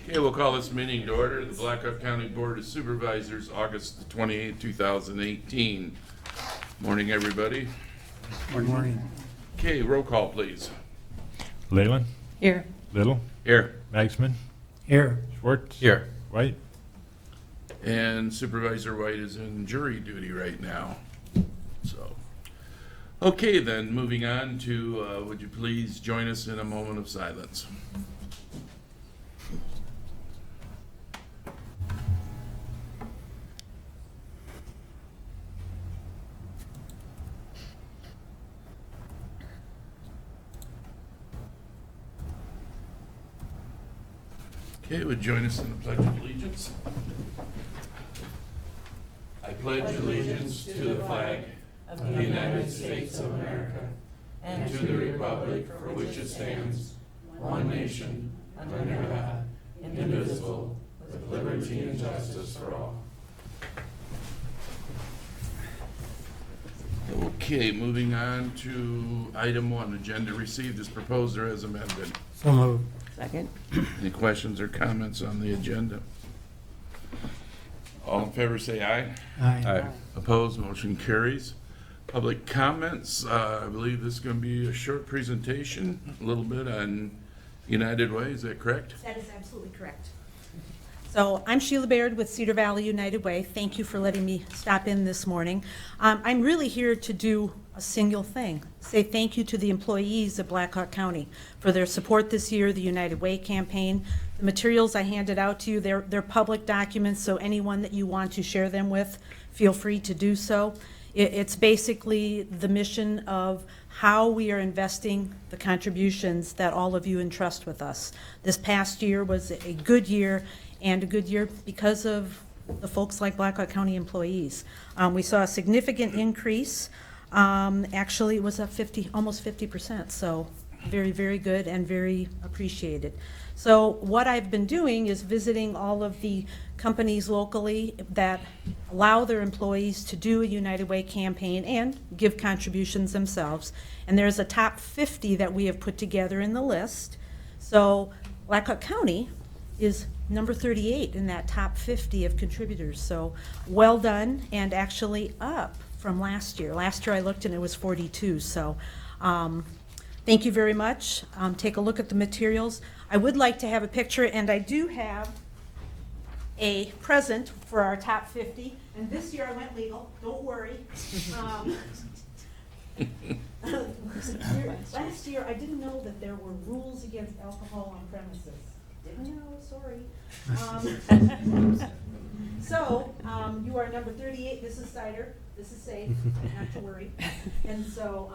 Okay, we'll call this meeting to order. The Blackhawk County Board of Supervisors, August 28, 2018. Morning, everybody. Morning. Okay, roll call, please. Leyland, Here. Little, Here. Magsman, Here. Schwartz. Here. White. And Supervisor White is in jury duty right now. So, okay then, moving on to, would you please join us in a moment of silence? Okay, would join us in the Pledge of Allegiance. I pledge allegiance to the flag of the United States of America and to the republic for which it stands, one nation, under God, indivisible, with liberty and justice for all. Okay, moving on to item 1, agenda received as proposed or as amended. So moved. Second. Any questions or comments on the agenda? All in favor say aye. Aye. Opposed, motion carries. Public comments, I believe this is going to be a short presentation, a little bit on United Way, is that correct? That is absolutely correct. So I'm Sheila Baird with Cedar Valley United Way. Thank you for letting me stop in this morning. I'm really here to do a single thing, say thank you to the employees of Blackhawk County for their support this year, the United Way campaign. The materials I handed out to you, they're public documents, so anyone that you want to share them with, feel free to do so. It's basically the mission of how we are investing the contributions that all of you entrust with us. This past year was a good year, and a good year because of the folks like Blackhawk County employees. We saw a significant increase. Actually, it was up almost 50%, so very, very good and very appreciated. So what I've been doing is visiting all of the companies locally that allow their employees to do a United Way campaign and give contributions themselves. And there's a top 50 that we have put together in the list. So Blackhawk County is number 38 in that top 50 of contributors. So well done, and actually up from last year. Last year I looked and it was 42. So thank you very much. Take a look at the materials. I would like to have a picture, and I do have a present for our top 50. And this year I went legal, don't worry. Last year I didn't know that there were rules against alcohol on premises. Didn't know, sorry. So, you are number 38, this is cider, this is safe, not to worry. And so,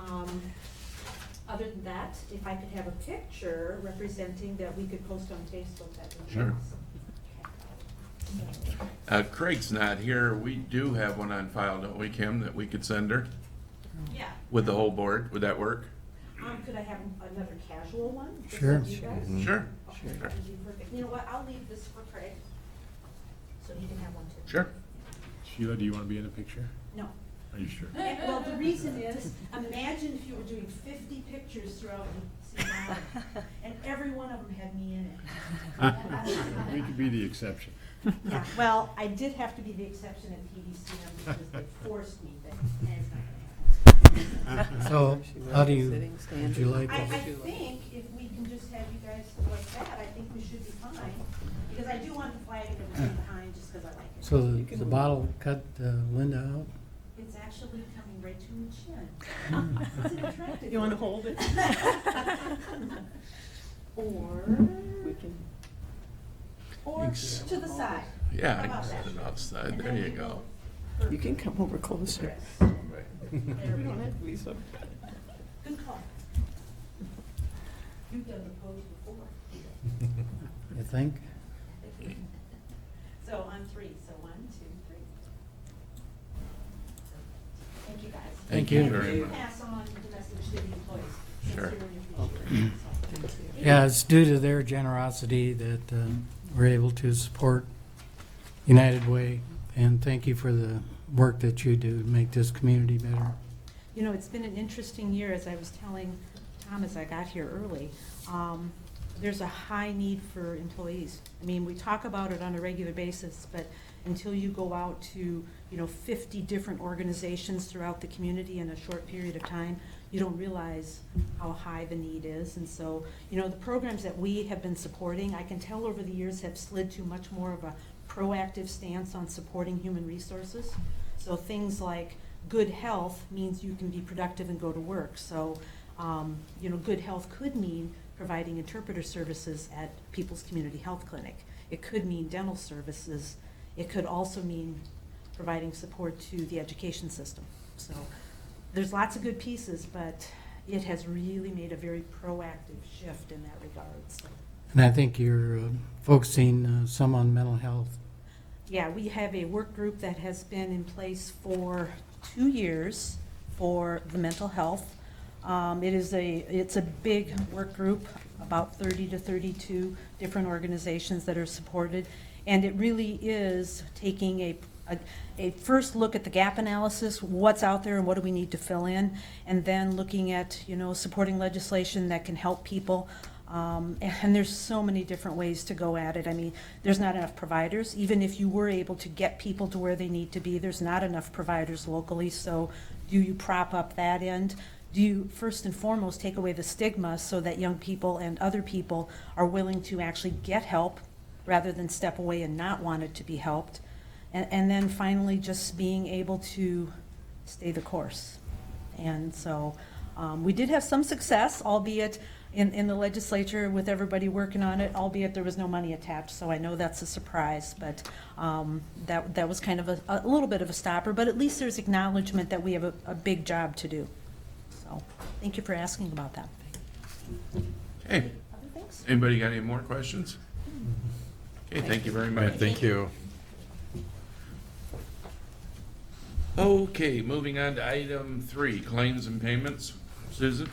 other than that, if I could have a picture representing that we could post on Facebook, that would be Sure. awesome. Craig's not here. We do have one on file, don't we, Kim, that we could send her Yeah. with the whole board? Would that work? Could I have another casual one? Just Sure. like you guys? Sure. Okay, that would be perfect. You know what, I'll leave this for Craig, so he can have one too. Sure. Sheila, do you want to be in the picture? No. Are you sure? Well, the reason is, imagine if you were doing 50 pictures throughout the Valley, and every one of them had me in it. We could be the exception. Yeah, well, I did have to be the exception at PDC because they forced me, but it's not gonna happen. So, how do you, would you like, I think if we can just have you guys like that, I think we should be fine, because I do want the flag in the behind, just because I like it. so the bottle cut Linda out? It's actually coming right to her chin. Isn't it attractive? You want to hold it? Or to the side. Yeah, How I can about set that? it outside. And There then you we go. will- You can come over closer. There You we don't go. have to be so. Good call. You've done the pose before. You think? So on 3, so 1, 2, 3. Thank you guys. Thank you. And very you much. pass on the message to the employees. Sure. Sincerely appreciate it. So, Yeah, it's due to their generosity that we're able to support United Way, and thank you for the work that you do to make this community better. You know, it's been an interesting year, as I was telling Tom as I got here early. there's a high need for employees. I mean, we talk about it on a regular basis, but until you go out to, 50 different organizations throughout the community in a short period of time, you don't realize how high the need is. And so, the programs that we have been supporting, I can tell over the years have slid to much more of a proactive stance on supporting human resources. So things like good health means you can be productive and go to work. So, good health could mean providing interpreter services at People's Community Health Clinic. It could mean dental services. It could also mean providing support to the education system. So there's lots of good pieces, but it has really made a very proactive shift in that regard. So, And I think you're focusing some on mental health. yeah, we have a work group that has been in place for 2 years for the mental health. It's a big work group, about 30 to 32 different organizations that are supported. And it really is taking a first look at the gap analysis, what's out there and what do we need to fill in, and then looking at, supporting legislation that can help people. And there's so many different ways to go at it. I mean, there's not enough providers. Even if you were able to get people to where they need to be, there's not enough providers locally. So do you prop up that end? Do you, first and foremost, take away the stigma so that young people and other people are willing to actually get help rather than step away and not want it to be helped? And then finally, just being able to stay the course. And so we did have some success, albeit in the legislature with everybody working on it, albeit there was no money attached. So I know that's a surprise, but that was kind of a little bit of a stopper. But at least there's acknowledgement that we have a big job to do. So thank you for asking about that. Okay, Other things? anybody got any more questions? Okay, thank you very much. Thank you. Okay, moving on to item 3, claims and payments. Susan?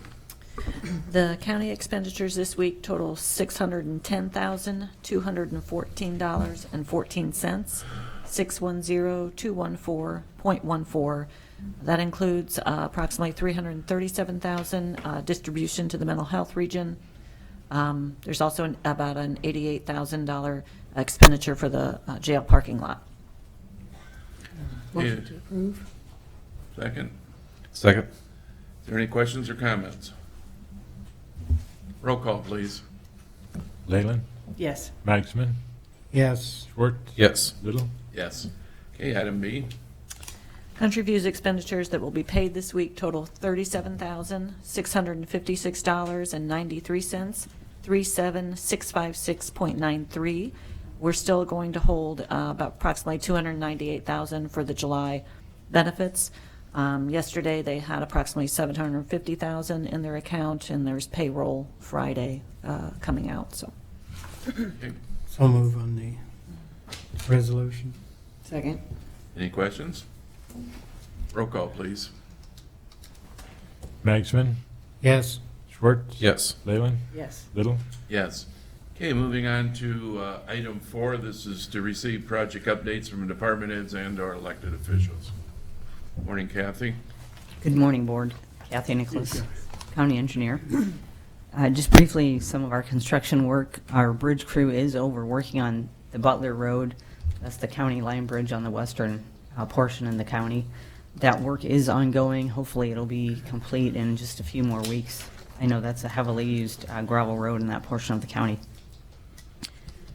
The county expenditures this week total $610,214.14, 610,214.14. That includes approximately $337,000 distribution to the mental health region. There's also about an $88,000 expenditure for the jail parking lot. Motion to approve. Second. Second. Is there any questions or comments? Roll call, please. Leyland, Yes. Maxman, Yes, Schwartz, Yes. Little. Yes. Okay, item B. Country View's expenditures that will be paid this week total $37,656.93, 37656.93. We're still going to hold about approximately $298,000 for the July benefits. Yesterday, they had approximately $750,000 in their account, and there's payroll Friday coming out. So, Okay. so move on the resolution. second. Any questions? Roll call, please. Maxman, Yes, Schwartz. Yes. Leyland, Yes. Little. Yes. Okay, moving on to item 4. This is to receive project updates from department heads and/or elected officials. Morning, Kathy. Good morning, Board. Kathy Nicholas, County Engineer. Just briefly, some of our construction work. Our bridge crew is over working on the Butler Road. That's the county line bridge on the western portion in the county. That work is ongoing. Hopefully, it'll be complete in just a few more weeks. I know that's a heavily used gravel road in that portion of the county.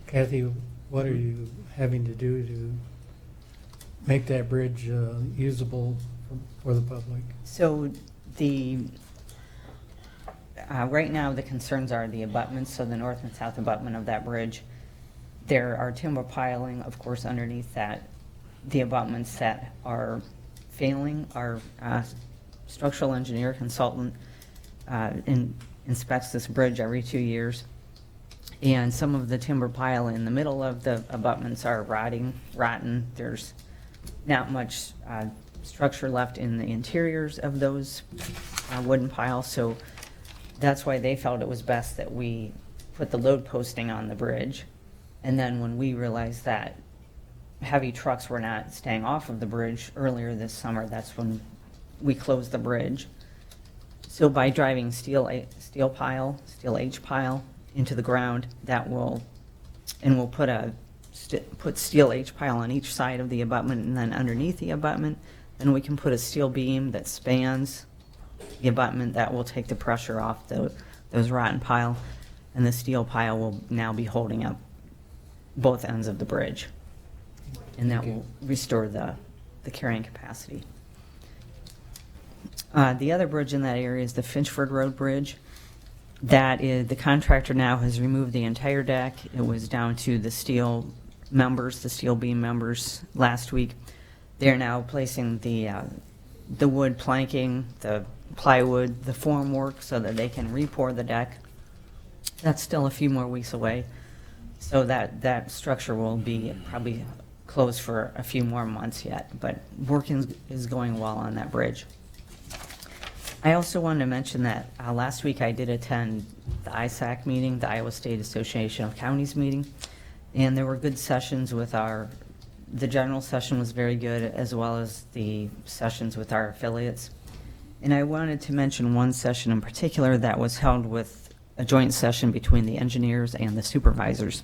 Kathy, what are you having to do to make that bridge usable for the public? So right now, the concerns are the abutments, so the north and south abutment of that bridge. There are timber piling, of course, underneath that. The abutments that are failing, our structural engineer consultant inspects this bridge every 2 years. And some of the timber pile in the middle of the abutments are rotten. There's not much structure left in the interiors of those wooden piles, so that's why they felt it was best that we put the load posting on the bridge. And then when we realized that heavy trucks were not staying off of the bridge earlier this summer, that's when we closed the bridge. So by driving steel H pile into the ground. That will, and we'll put steel H-pile on each side of the abutment, and then underneath the abutment, then we can put a steel beam that spans the abutment that will take the pressure off those rotten pile, and the steel pile will now be holding up both ends of the bridge, and that will restore the carrying capacity. The other bridge in that area is the Finchford Road Bridge. That is, the contractor now has removed the entire deck. It was down to the steel members, the steel beam members last week. They're now placing the wood planking, the plywood, the formwork, so that they can re-pour the deck. That's still a few more weeks away. So that structure will be probably closed for a few more months yet, but work is going well on that bridge. I also wanted to mention that last week I did attend the ISAC meeting, the Iowa State Association of Counties meeting, and there were good sessions with the general session was very good, as well as the sessions with our affiliates. And I wanted to mention one session in particular that was held with a joint session between the engineers and the supervisors.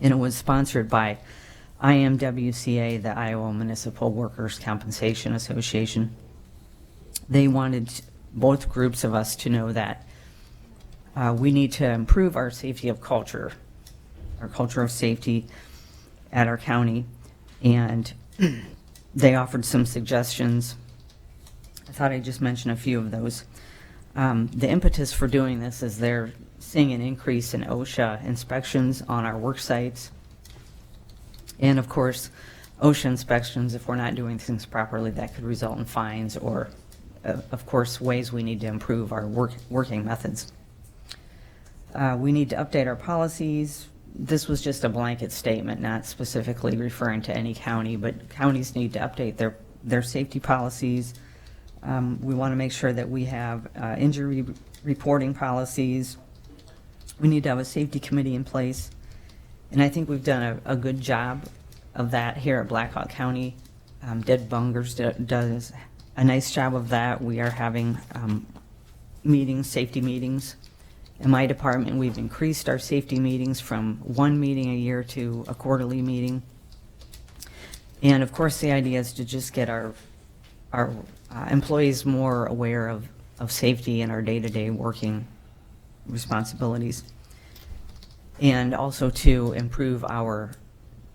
And it was sponsored by IMWCA, the Iowa Municipal Workers' Compensation Association. They wanted both groups of us to know that we need to improve our safety of culture, our culture of safety at our county. And they offered some suggestions. I thought I'd just mention a few of those. The impetus for doing this is they're seeing an increase in OSHA inspections on our work sites. And of course, OSHA inspections, if we're not doing things properly, that could result in fines or, of course, ways we need to improve our working methods. We need to update our policies. This was just a blanket statement, not specifically referring to any county, but counties need to update their safety policies. We want to make sure that we have injury reporting policies. We need to have a safety committee in place. And I think we've done a good job of that here at Blackhawk County. Deb Bungers does a nice job of that. We are having meetings, safety meetings. In my department, we've increased our safety meetings from one meeting a year to a quarterly meeting. And of course, the idea is to just get our employees more aware of safety and our day-to-day working responsibilities. And also to improve our,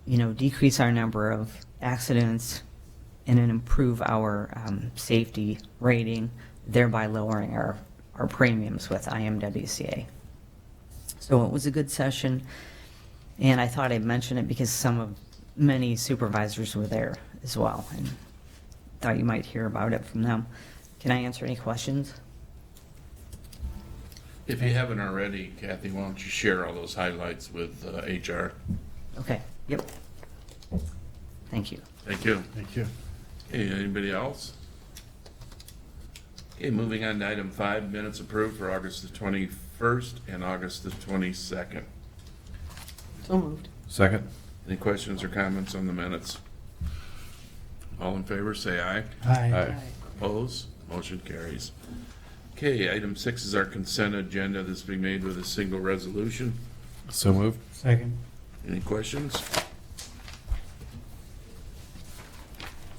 decrease our number of accidents and then improve our safety rating, thereby lowering our premiums with IMWCA. So it was a good session, and I thought I'd mention it because many supervisors were there as well, and thought you might hear about it from them. Can I answer any questions? If you haven't already, Kathy, why don't you share all those highlights with HR? Okay, yep. Thank you. Thank you. Thank you. Okay, anybody else? Okay, moving on to item 5, minutes approved for August the 21st and August the 22nd. So moved. Second? Any questions or comments on the minutes? All in favor, say aye. Aye. Opposed? Motion carries. Okay, item 6 is our consent agenda. This is being made with a single resolution. So moved. Second. Any questions?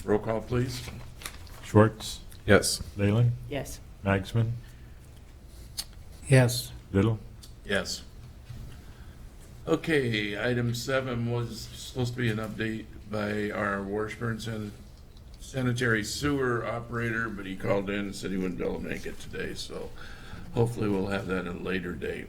Roll call, please. Schwartz? Yes. Leyland? Yes. Magsman? Yes. Little? Yes. Okay, item 7 was supposed to be an update by our Washburn sanitary sewer operator, but he called in and said he wouldn't be able to make it today, so hopefully we'll have that at a later date.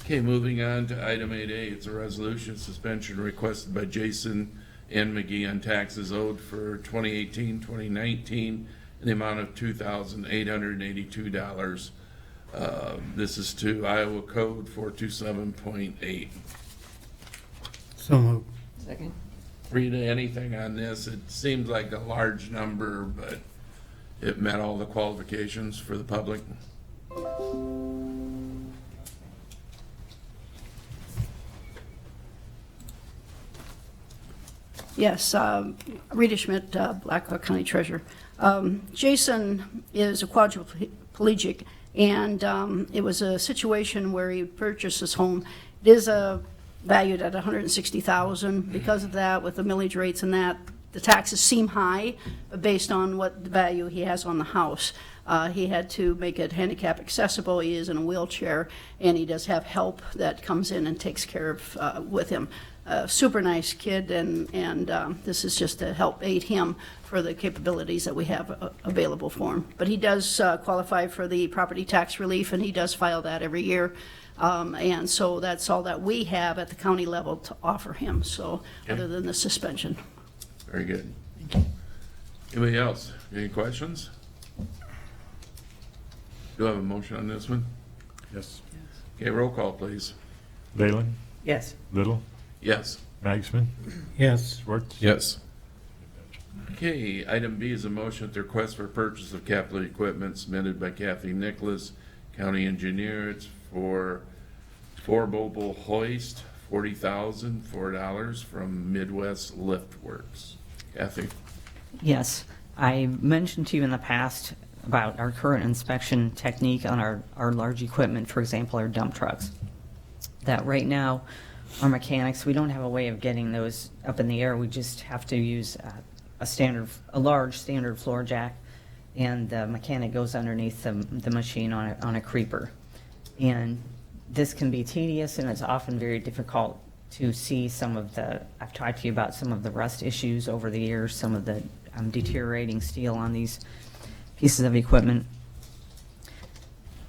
Okay, moving on to item 8A, it's a resolution suspension requested by Jason N. McGee on taxes owed for 2018, 2019 in the amount of $2,882. This is to Iowa Code 427.8. So moved. Second. Rita, anything on this? It seems like a large number, but it met all the qualifications for the public. Yes, Rita Schmidt, Blackhawk County Treasurer. Jason is a quadriplegic And it was a situation where he purchased this home. It is valued at $160,000. Because of that, with the millage rates and that, the taxes seem high, but based on what the value he has on the house. He had to make it handicap accessible. He is in a wheelchair, and he does have help that comes in and takes care of with him. Super nice kid, and this is just to help aid him for the capabilities that we have available for him. But he does qualify for the property tax relief, and he does file that every year. And so that's all that we have at the county level to offer him, so, other than the suspension. Very good. Anybody else? Any questions? Do I have a motion on this one? Yes. Okay, roll call, please. Leyland, Yes. Little, Yes. Magsman, Yes. Schwartz. Yes. Okay, item B is a motion at the request for purchase of capital equipment submitted by Kathy Nicholas, County Engineer. It's for 4 mobile hoist, $40,004 from Midwest Lift Works. Kathy? Yes, I mentioned to you in the past about our current inspection technique on our large equipment, for example, our dump trucks. That right now, our mechanics, we don't have a way of getting those up in the air. We just have to use a large standard floor jack, and the mechanic goes underneath the machine on a creeper. And this can be tedious, and it's often very difficult to see some of I've talked to you about some of the rust issues over the years, some of the deteriorating steel on these pieces of equipment.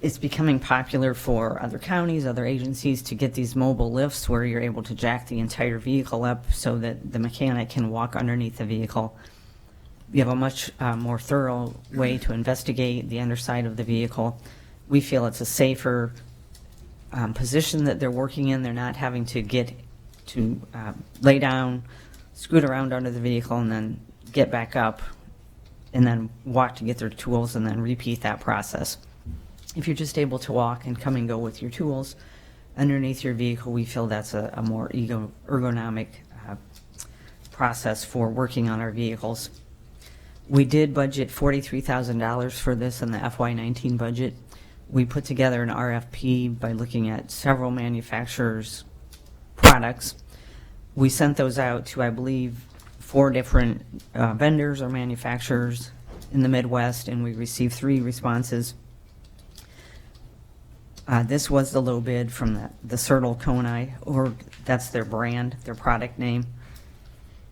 It's becoming popular for other counties, other agencies to get these mobile lifts where you're able to jack the entire vehicle up so that the mechanic can walk underneath the vehicle. You have a much more thorough way to investigate the underside of the vehicle. We feel it's a safer position that they're working in. They're not having to get to lay down, scoot around under the vehicle, and then get back up, and then walk to get their tools, and then repeat that process. If you're just able to walk and come and go with your tools underneath your vehicle, we feel that's a more ergonomic process for working on our vehicles. We did budget $43,000 for this in the FY19 budget. We put together an RFP by looking at several manufacturers' products. We sent those out to, I believe, 4 different vendors or manufacturers in the Midwest, and we received 3 responses. This was the low bid from the Sertal Koni, or that's their brand, their product name.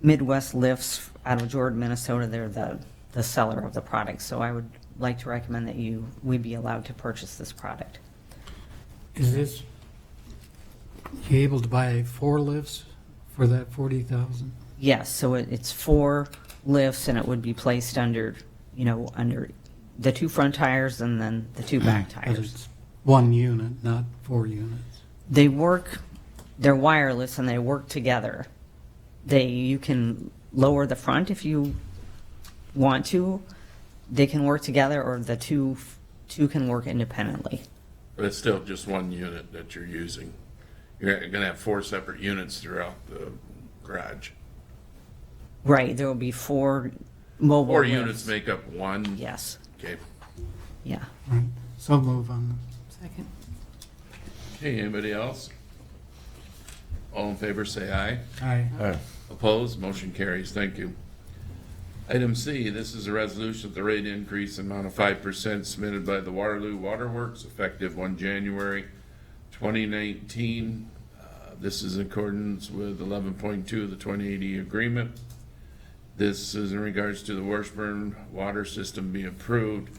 Midwest Lifts out of Jordan, Minnesota, they're the seller of the product. So I would like to recommend that we be allowed to purchase this product. Is you able to buy 4 lifts for that 40,000? Yes, so it's 4 lifts, and it would be placed under the 2 front tires and then the 2 back But tires. it's 1 unit, not 4 units. They're wireless and they work together. You can lower the front if you want to. They can work together, or the two can work independently. But it's still just 1 unit that you're using. You're going to have 4 separate units throughout the garage. Right, there will be 4 mobile 4 lifts. units make up 1? Yes, Okay. yeah. Right. So move on. Second. Okay, anybody else? All in favor, say aye. Aye. Opposed? Motion carries. Thank you. Item C, this is a resolution of the rate increase amount of 5% submitted by the Waterloo Waterworks effective 1 January 2019. This is in accordance with 11.2 of the 2080 agreement. This is in regards to the Washburn water system being approved.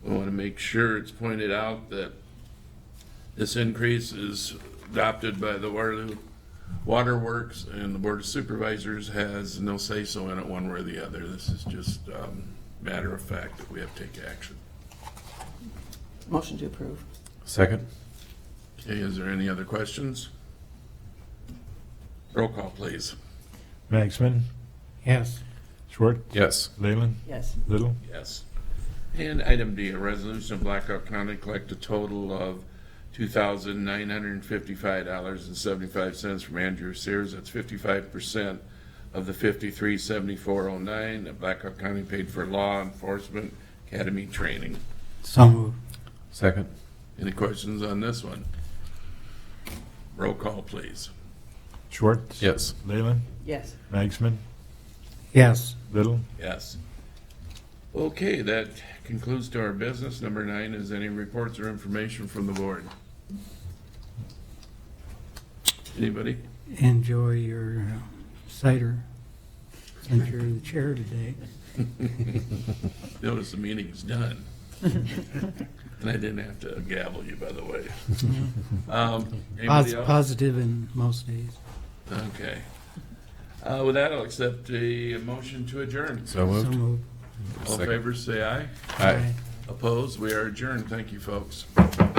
We want to make sure it's pointed out that this increase is adopted by the Waterloo Waterworks, and the Board of Supervisors has no say-so in it one way or the other. This is just matter of fact that we have to take action. Motion to approve. Second. Okay, is there any other questions? Roll call, please. Magsman, Yes. Schwartz. Yes. Leyland, Yes. Little. Yes. And item D, a resolution of Blackhawk County collect a total of $2,955.75 from Andrew Sears. That's 55% of the $53,7409 that Blackhawk County paid for law enforcement academy training. So move. Second. Any questions on this one? Roll call, please. Schwartz. Yes. Leyland. Yes. Magsman. Yes. Little. Yes. Okay, that concludes to our business. Number 9 is any reports or information from the board. Anybody? Enjoy your cider, since you're the chair today. Notice the meeting's done. And I didn't have to gavel you, by the way. Anybody else? Positive in most days. Okay. With that, I'll accept a motion to adjourn. So So moved. moved. All in favor, say aye. Aye. Opposed? We are adjourned. Thank you, folks.